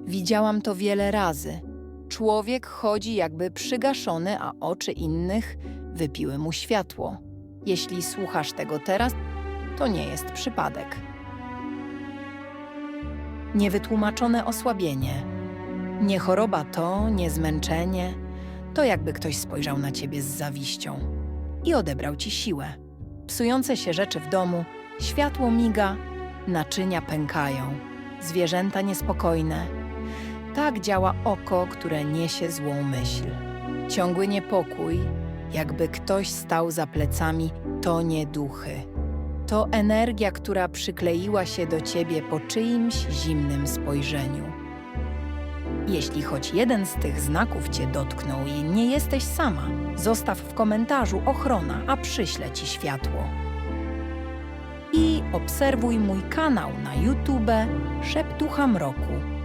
Widziałam to wiele razy. Człowiek chodzi jakby przygaszony, a oczy innych wypiły mu światło. Jeśli słuchasz tego teraz, to nie jest przypadek. Niewytłumaczone osłabienie. Nie choroba to, nie zmęczenie. To jakby ktoś spojrzał na ciebie z zawiścią i odebrał ci siłę. Psujące się rzeczy w domu, światło miga, naczynia pękają, zwierzęta niespokojne. Tak działa oko, które niesie złą myśl. Ciągły niepokój, jakby ktoś stał za plecami, to nie duchy. To energia, która przykleiła się do ciebie po czyimś zimnym spojrzeniu. Jeśli choć jeden z tych znaków cię dotknął i nie jesteś sama, zostaw w komentarzu ochrona, a przyślę ci światło. I obserwuj mój kanał na YouTube Szeptucha Mroku.